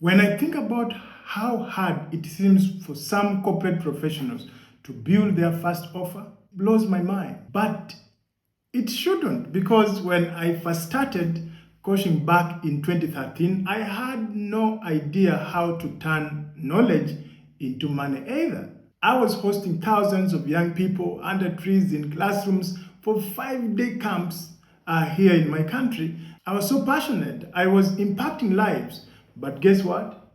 When I think about how hard it seems for some corporate professionals to build their first offer, it blows my mind. But it shouldn't, because when I first started coaching back in 2013, I had no idea how to turn knowledge into money either. I was hosting thousands of young people under trees in classrooms for 5-day camps here in my country. I was so passionate. I was impacting lives. But guess what?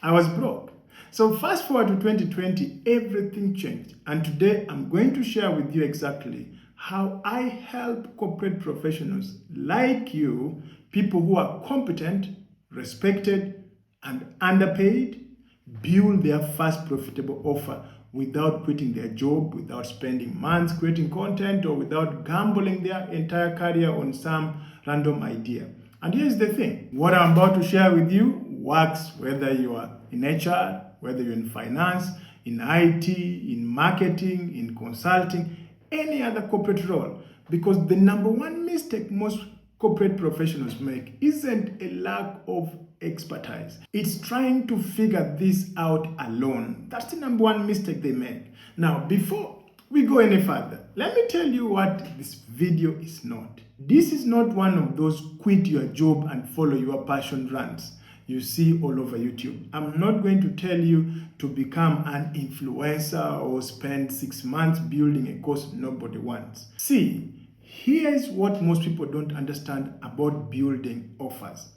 I was broke. So fast forward to 2020, everything changed. And today I'm going to share with you exactly how I help corporate professionals like you, people who are competent, respected, and underpaid, build their first profitable offer without quitting their job, without spending months creating content, or without gambling their entire career on some random idea. And here's the thing, what I'm about to share with you works whether you are in HR, whether you're in finance, in IT, in marketing, in consulting, any other corporate role. Because the number one mistake most corporate professionals make isn't a lack of expertise. It's trying to figure this out alone. That's the number one mistake they make. Now, before we go any further, let me tell you what this video is not. This is not one of those quit your job and follow your passion rants you see all over YouTube. I'm not going to tell you to become an influencer or spend 6 months building a course nobody wants. See, here's what most people don't understand about building offers.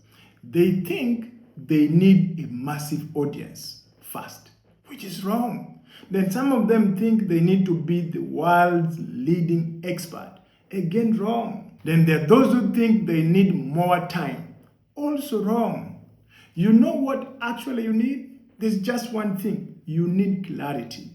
They think they need a massive audience first, which is wrong. Then some of them think they need to be the world's leading expert. Again, wrong. Then there are those who think they need more time. Also wrong. You know what actually you need? There's just one thing. You need clarity.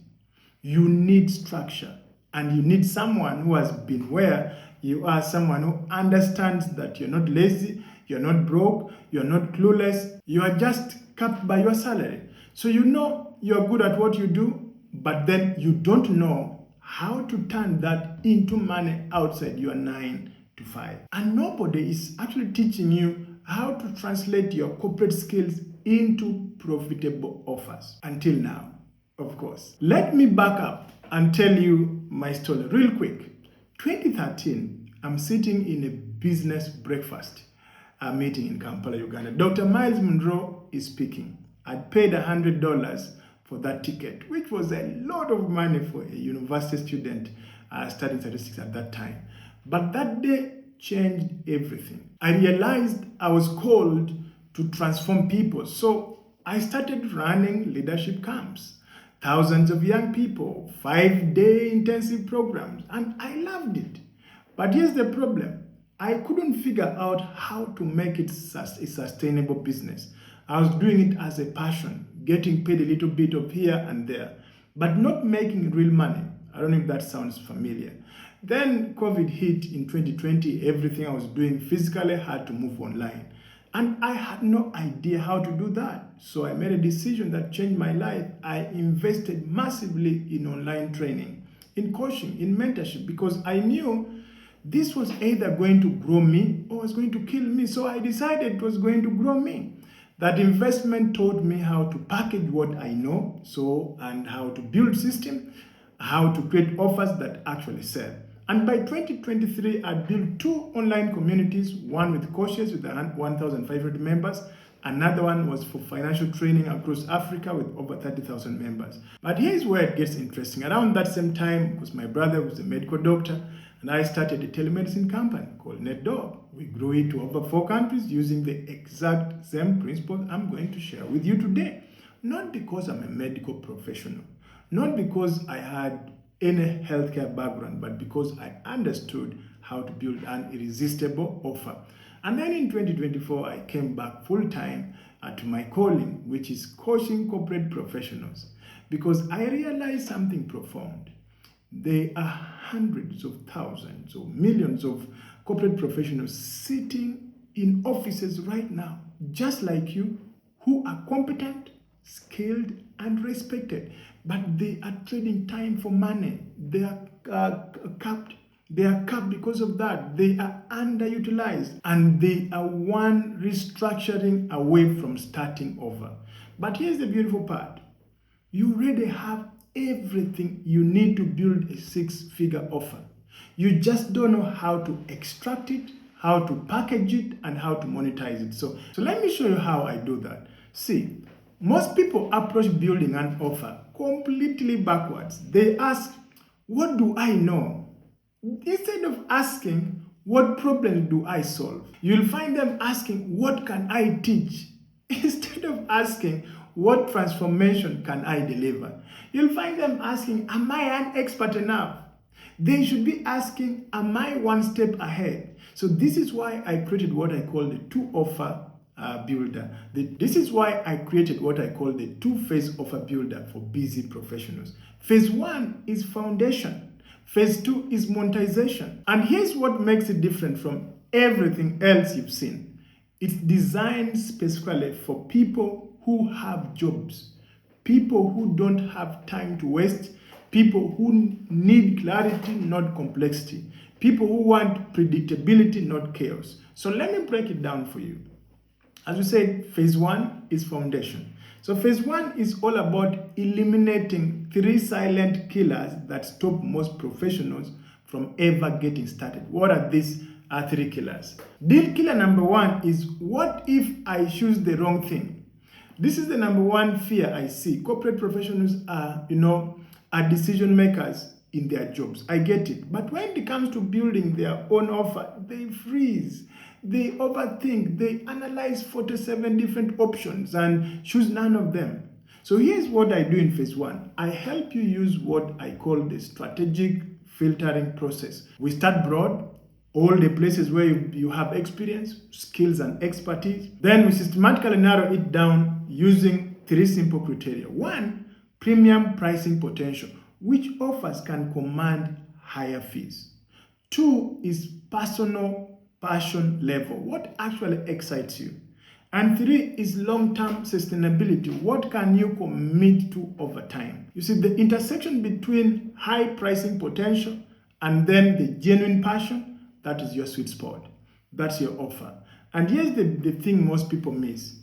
You need structure. And you need someone who has been where you are, someone who understands that you're not lazy, you're not broke, you're not clueless, you are just capped by your salary. So you know you're good at what you do, but then you don't know how to turn that into money outside your 9 to 5. And nobody is actually teaching you how to translate your corporate skills into profitable offers until now, of course. Let me back up and tell you my story real quick. 2013, I'm sitting in a business breakfast meeting in Kampala, Uganda. Dr. Miles Monroe is speaking. I'd paid $100 for that ticket, which was a lot of money for a university student studying statistics at that time. But that day changed everything. I realized I was called to transform people. So I started running leadership camps. Thousands of young people, 5-day intensive programs, and I loved it. But here's the problem. I couldn't figure out how to make it a sustainable business. I was doing it as a passion, getting paid a little bit of here and there, but not making real money. I don't know if that sounds familiar. Then COVID hit in 2020. Everything I was doing physically had to move online. And I had no idea how to do that. So I made a decision that changed my life. I invested massively in online training, in coaching, in mentorship, because I knew this was either going to grow me or was going to kill me. So I decided it was going to grow me. That investment taught me how to package what I know, and how to build system, how to create offers that actually sell. And by 2023, I built 2 online communities, one with coaches with 1,500 members. Another one was for financial training across Africa with over 30,000 members. But here's where it gets interesting. Around that same time, because my brother was a medical doctor, and I started a telemedicine company called NetDog. We grew it to over 4 countries using the exact same principles I'm going to share with you today. Not because I'm a medical professional, not because I had any healthcare background, but because I understood how to build an irresistible offer. And then in 2024, I came back full-time to my calling, which is coaching corporate professionals, because I realized something profound. There are hundreds of thousands or millions of corporate professionals sitting in offices right now, just like you, who are competent, skilled, and respected. But they are trading time for money. They are capped They are capped because of that. They are underutilized and they are one restructuring away from starting over. But here's the beautiful part. You already have everything you need to build a six-figure offer. You just don't know how to extract it, how to package it, and how to monetize it. So let me show you how I do that. See, most people approach building an offer completely backwards. They ask, what do I know? Instead of asking, what problem do I solve? You'll find them asking, what can I teach? Instead of asking, what transformation can I deliver? You'll find them asking, am I an expert enough? They should be asking, am I one step ahead? So this is why I created what I call the two-offer builder. This is why I created what I call the two-phase offer builder for busy professionals. Phase 1 is foundation. Phase 2 is monetization. And here's what makes it different from everything else you've seen. It's designed specifically for people who have jobs, people who don't have time to waste, people who need clarity, not complexity, people who want predictability, not chaos. So let me break it down for you. As we said, phase 1 is foundation. So phase 1 is all about eliminating 3 silent killers that stop most professionals from ever getting started. What are these 3 killers? Deal killer number 1 is, what if I choose the wrong thing? This is the number 1 fear I see. Corporate professionals are decision makers in their jobs. I get it. But when it comes to building their own offer, they freeze. They overthink. They analyze 47 different options and choose none of them. So here's what I do in phase 1. I help you use what I call the strategic filtering process. We start broad, all the places where you have experience, skills, and expertise. Then we systematically narrow it down using 3 simple criteria. 1, premium pricing potential. Which offers can command higher fees? 2 is personal passion level. What actually excites you? And 3 is long-term sustainability. What can you commit to over time? You see, the intersection between high pricing potential and then the genuine passion, that is your sweet spot. That's your offer. And here's the thing most people miss.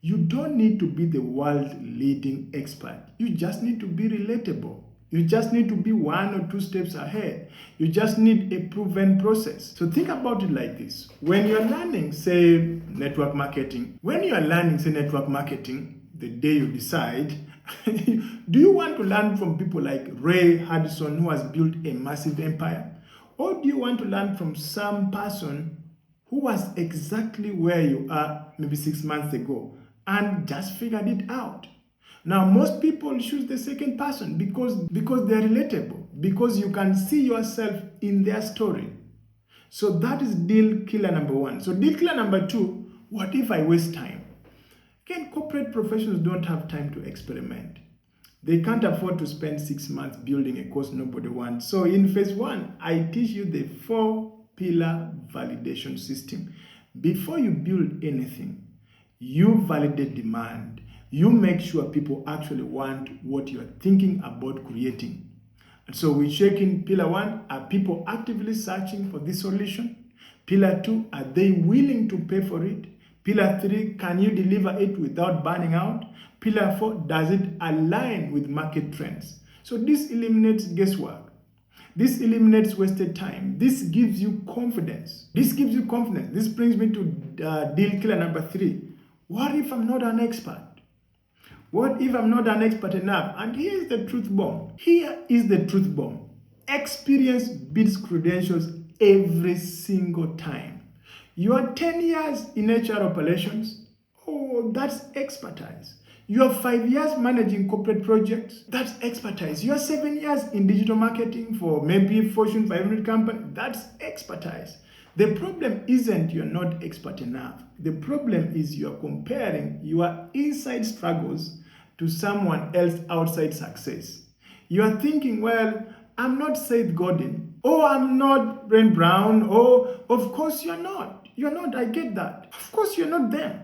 You don't need to be the world-leading expert. You just need to be relatable. You just need to be 1 or 2 steps ahead. You just need a proven process. So think about it like this. When you're learning, say, network marketing, the day you decide, do you want to learn from people like Ray Hudson, who has built a massive empire? Or do you want to learn from some person who was exactly where you are maybe 6 months ago and just figured it out? Now, most people choose the second person because they're relatable, because you can see yourself in their story. So that is deal killer number 1. So deal killer number 2, what if I waste time? Again, corporate professionals don't have time to experiment. They can't afford to spend 6 months building a course nobody wants. So in phase 1, I teach you the 4-pillar validation system. Before you build anything, you validate demand. You make sure people actually want what you are thinking about creating. And so we check in pillar 1, are people actively searching for this solution? Pillar 2, are they willing to pay for it? Pillar 3, can you deliver it without burning out? Pillar 4, does it align with market trends? So this eliminates guesswork. This eliminates wasted time. This gives you confidence. This brings me to deal killer number 3. What if I'm not an expert? What if I'm not an expert enough? And here's the truth bomb. Experience beats credentials every single time. You are 10 years in HR operations. Oh, that's expertise. You are 5 years managing corporate projects. That's expertise. You are 7 years in digital marketing for maybe Fortune 500 company. That's expertise. The problem isn't you're not expert enough. The problem is you're comparing your inside struggles to someone else's outside success. You are thinking, well, I'm not Seth Godin. Oh, I'm not Brent Brown. Oh, of course you're not. You're not, I get that. Of course you're not them.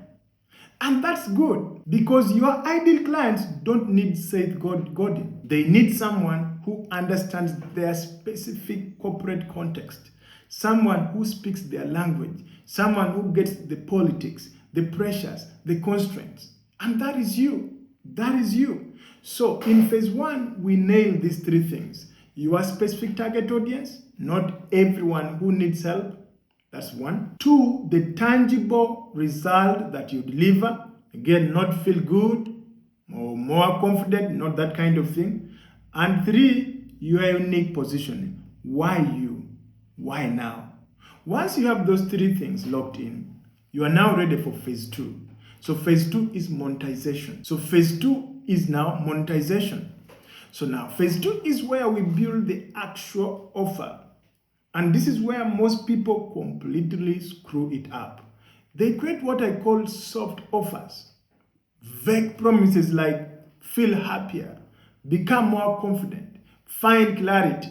And that's good because your ideal clients don't need Seth Godin. They need someone who understands their specific corporate context, someone who speaks their language, someone who gets the politics, the pressures, the constraints. And that is you. That is you. So in phase one, we nail these three things. Your specific target audience, not everyone who needs help. That's one. Two, the tangible result that you deliver. Again, not feel good or more confident, not that kind of thing. And three, your unique positioning. Why you? Why now? Once you have those three things locked in, you are now ready for phase two. So phase two is monetization. So phase two is now monetization. So now phase two is where we build the actual offer. And this is where most people completely screw it up. They create what I call soft offers. Vague promises like feel happier, become more confident, find clarity,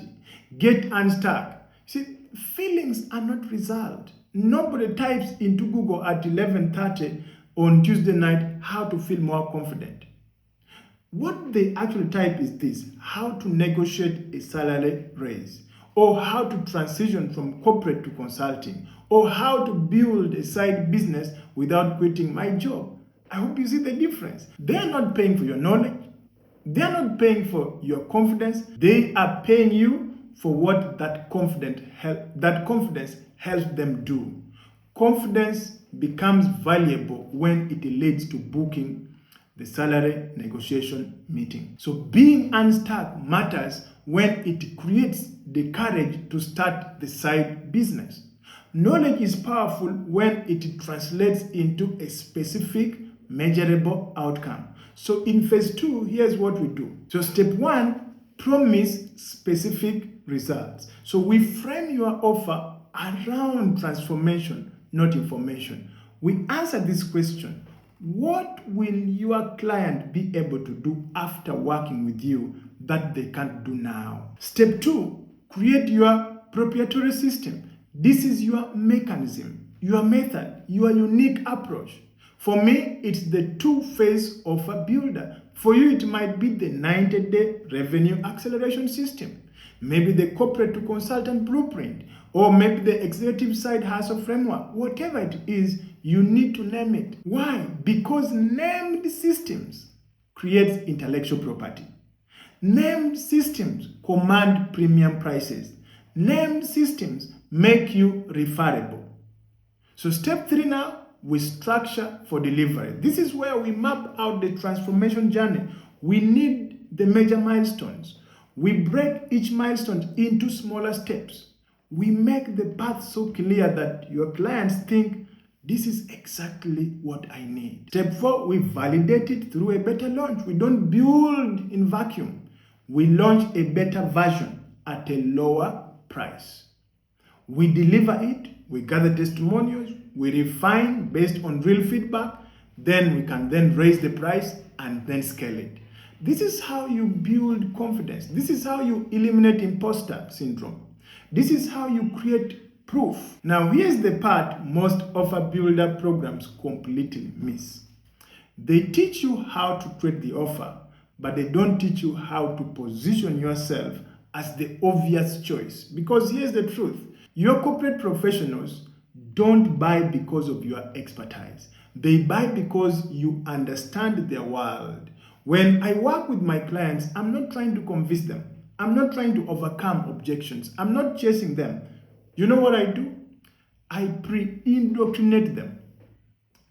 get unstuck. See, feelings are not result. Nobody types into Google at 11:30 on Tuesday night how to feel more confident. What they actually type is this: how to negotiate a salary raise, or how to transition from corporate to consulting, or how to build a side business without quitting my job. I hope you see the difference. They are not paying for your knowledge. They are not paying for your confidence. They are paying you for what that confidence helps them do. Confidence becomes valuable when it leads to booking the salary negotiation meeting. So being unstuck matters when it creates the courage to start the side business. Knowledge is powerful when it translates into a specific measurable outcome. So in phase two, here's what we do. So step one, promise specific results. So we frame your offer around transformation, not information. We answer this question: what will your client be able to do after working with you that they can't do now? Step two, create your proprietary system. This is your mechanism, your method, your unique approach. For me, it's the two-phase offer builder. For you, it might be the 90-day revenue acceleration system, maybe the corporate to consultant blueprint, or maybe the executive side hustle framework. Whatever it is, you need to name it. Why? Because named systems creates intellectual property. Named systems command premium prices. Named systems make you referable. So step three now, we structure for delivery. This is where we map out the transformation journey. We need the major milestones. We break each milestone into smaller steps. We make the path so clear that your clients think, this is exactly what I need. Step four, we validate it through a beta launch. We don't build in vacuum. We launch a beta version at a lower price. We deliver it, we gather testimonials, we refine based on real feedback, then we can then raise the price and then scale it. This is how you build confidence. This is how you eliminate imposter syndrome. This is how you create proof. Now here's the part most offer builder programs completely miss. They teach you how to create the offer, but they don't teach you how to position yourself as the obvious choice. Because here's the truth. Your corporate professionals don't buy because of your expertise. They buy because you understand their world. When I work with my clients, I'm not trying to convince them. I'm not trying to overcome objections. I'm not chasing them. You know what I do? I pre-indoctrinate them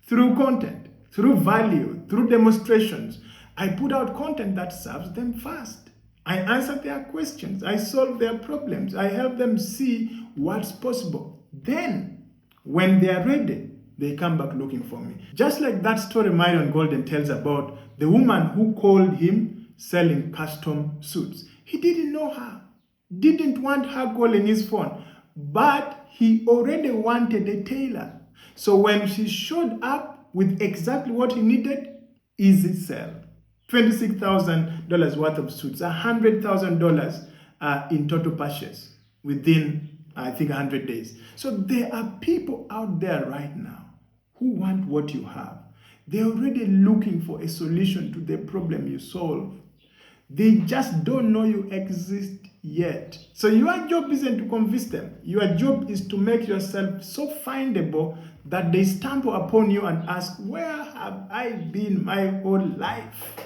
through content, through value, through demonstrations. I put out content that serves them first. I answer their questions. I solve their problems. I help them see what's possible. Then, when they are ready, they come back looking for me. Just like that story Myron Golden tells about the woman who called him selling custom suits. He didn't know her, didn't want her calling his phone, but he already wanted a tailor. So when she showed up with exactly what he needed, easy sell. $26,000 worth of suits, $100,000 in total purchase within, I think, 100 days. So there are people out there right now who want what you have. They're already looking for a solution to the problem you solve. They just don't know you exist yet. So your job isn't to convince them. Your job is to make yourself so findable that they stumble upon you and ask, where have I been my whole life?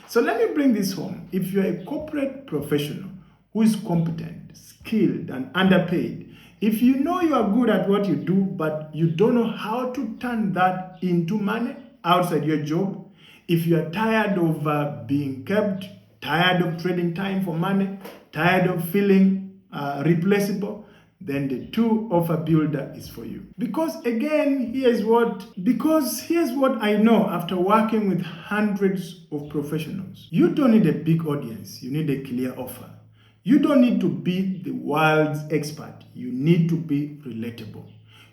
So let me bring this home. If you're a corporate professional who is competent, skilled, and underpaid, if you know you are good at what you do, but you don't know how to turn that into money outside your job, if you are tired of being kept, tired of trading time for money, tired of feeling replaceable, then the two offer builder is for you. Because here's what I know after working with hundreds of professionals. You don't need a big audience, you need a clear offer. You don't need to be the world's expert, you need to be relatable.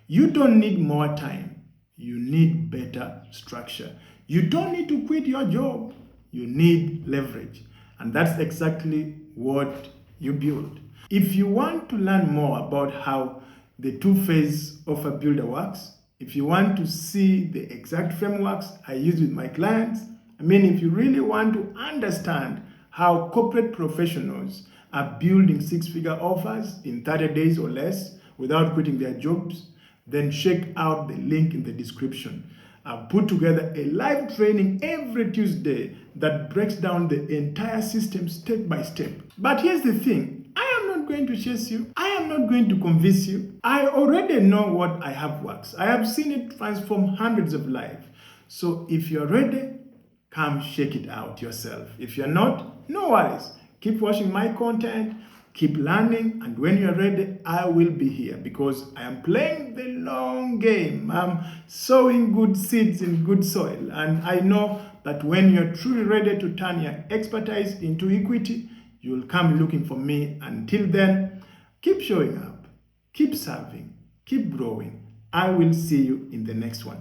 You don't need more time, you need better structure. You don't need to quit your job, you need leverage. And that's exactly what you build. If you want to learn more about how the two-phase offer builder works, if you want to see the exact frameworks I use with my clients, if you really want to understand how corporate professionals are building six-figure offers in 30 days or less without quitting their jobs, then check out the link in the description. I've put together a live training every Tuesday that breaks down the entire system step by step. But here's the thing, I am not going to chase you. I am not going to convince you. I already know what I have works. I have seen it transform hundreds of lives. So if you're ready, come check it out yourself. If you're not, no worries. Keep watching my content, keep learning, and when you're ready, I will be here because I am playing the long game. I'm sowing good seeds in good soil, and I know that when you're truly ready to turn your expertise into equity, you'll come looking for me. Until then, keep showing up, keep serving, keep growing. I will see you in the next one.